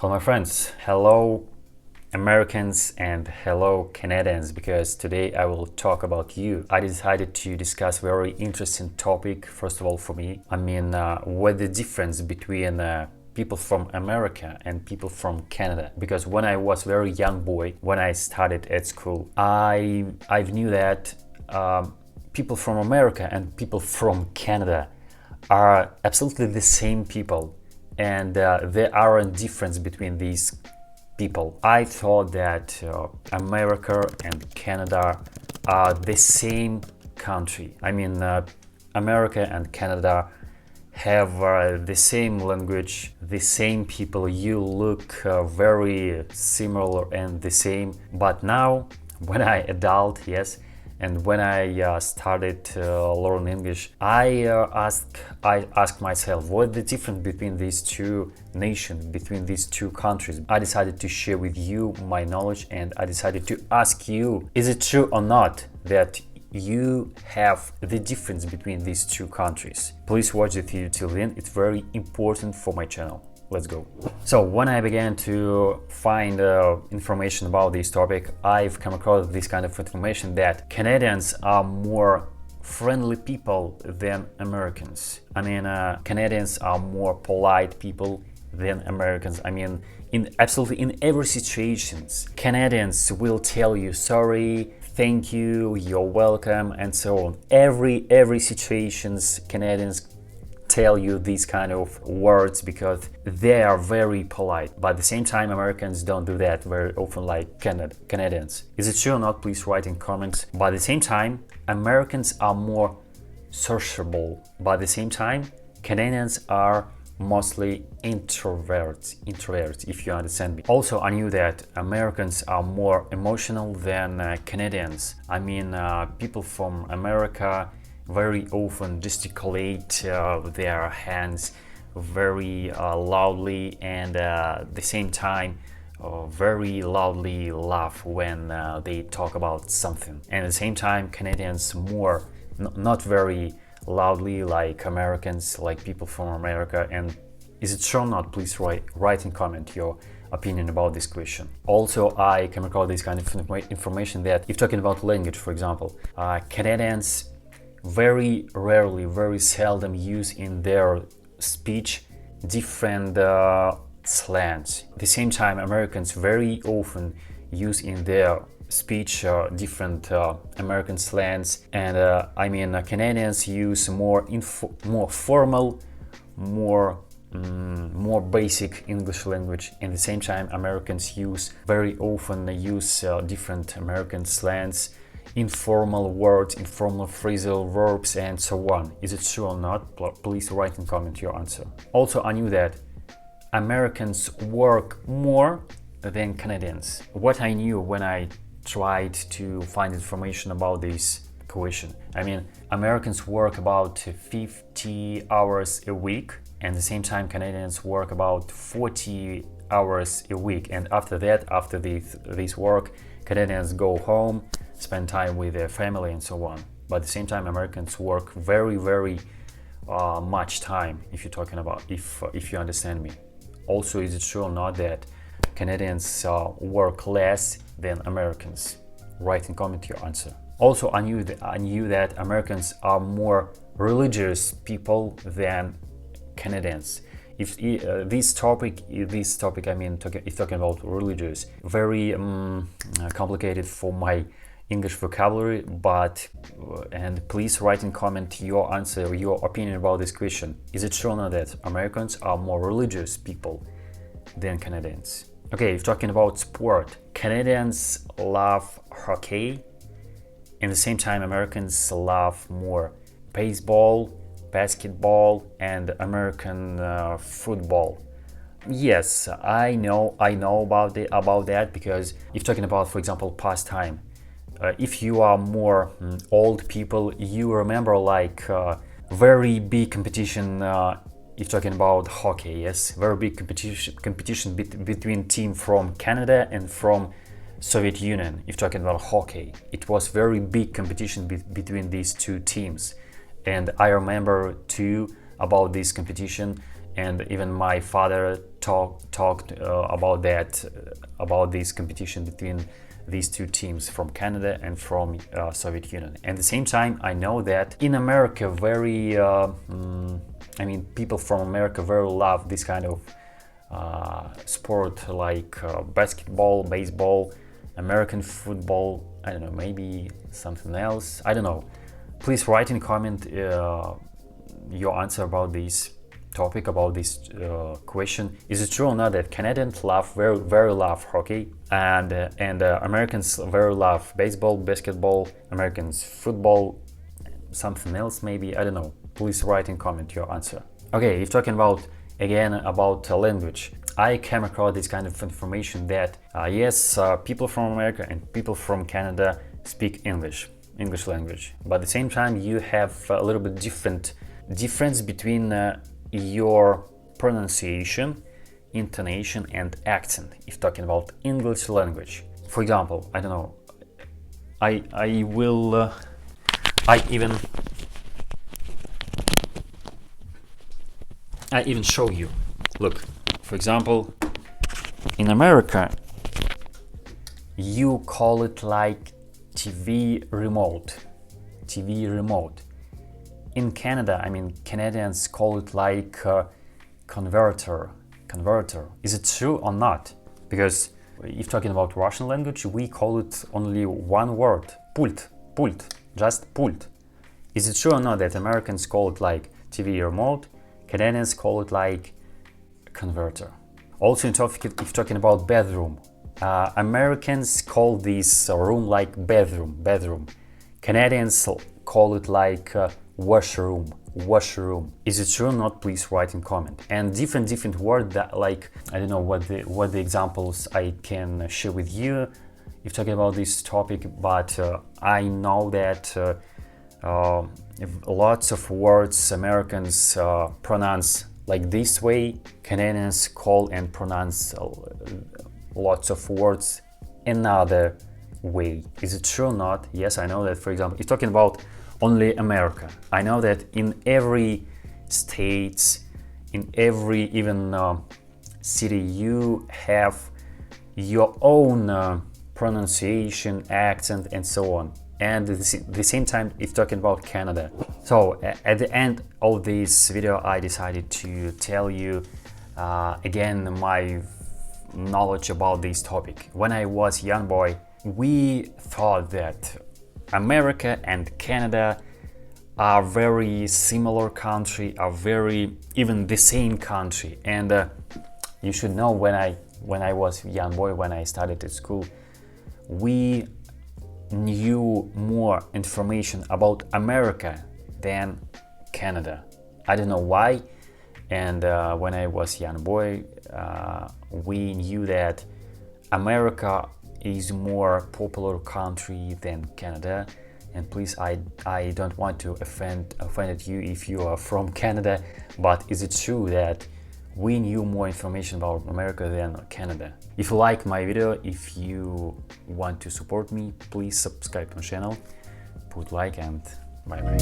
Hello, my friends. Hello, Americans, and hello, Canadians, because today I will talk about you. I decided to discuss a very interesting topic, first of all, for me. What the difference between people from America and people from Canada. Because when I was a very young boy, when I started at school, I knew that people from America and people from Canada are absolutely the same people, and there aren't difference between these people. I thought that America and Canada are the same country. America and Canada have the same language, the same people. You look very similar and the same. But now, when I adult, yes, and when I started learn English, I asked myself, what the difference between these two nations, between these two countries. I decided to share with you my knowledge, and I decided to ask you, is it true or not that you have the difference between these two countries? Please watch the video till the end. It's very important for my channel. Let's go. So when I began to find information about this topic, I've come across this kind of information that Canadians are more friendly people than Americans. Canadians are more polite people than Americans. In every situations, Canadians will tell you sorry, thank you, you're welcome, and so on. Every situations, Canadians tell you these kind of words because they are very polite. But at the same time, Americans don't do that very often like Canadians. Is it true or not? Please write in comments. But at the same time, Americans are more sociable. But at the same time, Canadians are mostly introverts, if you understand me. Also, I knew that Americans are more emotional than Canadians. People from America very often gesticulate their hands very loudly, and at the same time very loudly laugh when they talk about something. And at the same time, Canadians more not very loudly like Americans, like people from America. And is it true or not? Please write in comment your opinion about this question. Also, I came across this kind of information that if talking about language, for example, Canadians very rarely, very seldom use in their speech different slangs. At the same time, Americans very often use in their speech different American slangs, and Canadians use more formal, more basic English language. At the same time, Americans very often use different American slangs, informal words, informal phrasal verbs, and so on. Is it true or not? Please write in comment your answer. Also, I knew that Americans work more than Canadians. What I knew when I tried to find information about this question. Americans work about 50 hours a week, and at the same time Canadians work about 40 hours a week. And after that, after this work, Canadians go home, spend time with their family, and so on. But at the same time, Americans work very much time, if you're talking about, if you understand me. Also, is it true or not that Canadians work less than Americans? Write in comment your answer. Also, I knew that Americans are more religious people than Canadians. If this topic, if talking about religious, very complicated for my English vocabulary, and please write in comment your answer, your opinion about this question. Is it true or not that Americans are more religious people than Canadians? Okay, if talking about sport, Canadians love hockey, and at the same time Americans love more baseball, basketball, and American football. Yes, I know about that, because if talking about, for example, pastime, if you are more old people, you remember like very big competition. If talking about hockey, yes, very big competition between team from Canada and from Soviet Union. If talking about hockey, it was very big competition between these two teams, and I remember too about this competition. and even my father talked about that, about this competition between these two teams from Canada and from Soviet Union. At the same time, I know that in America, people from America very love this kind of sport, like basketball, baseball, American football. I don't know, maybe something else. I don't know. Please write in comment your answer about this topic, about this question. Is it true or not that Canadians very love hockey, and Americans very love baseball, basketball, Americans football, something else maybe, I don't know. Please write in comment your answer. Okay, if talking about again about language, I came across this kind of information that yes, people from America and people from Canada speak English language, but at the same time you have a little bit difference between your pronunciation, intonation and accent if talking about English language. For example, I don't know, I even show you. Look, for example, in America you call it like TV remote. In Canada, Canadians call it like converter. Is it true or not? Because if talking about Russian language, we call it only one word, pult, just pult. Is it true or not that Americans call it like TV remote, Canadians call it like converter? Also, if talking about bedroom, Americans call this room like bedroom. Canadians call it like washroom. Is it true or not? Please write in comment. And different word that, like, I don't know what the examples I can share with you if talking about this topic, but I know that lots of words Americans pronounce like this way, Canadians call and pronounce lots of words another way. Is it true or not? Yes, I know that. For example, if talking about only America, I know that in every states, in every even city, you have your own pronunciation, accent and so on. And at the same time, if talking about Canada. So at the end of this video, I decided to tell you again my knowledge about this topic. When I was young boy, we thought that America and Canada are very similar country, are very even the same country. And you should know, when I was young boy, when I started at school, we knew more information about America than Canada. I don't know why. And when I was young boy, we knew that America is more popular country than Canada. And please, I don't want to offend you if you are from Canada, but is it true that we knew more information about America than Canada? If you like my video, if you want to support me, please subscribe to my channel, put like, and bye bye.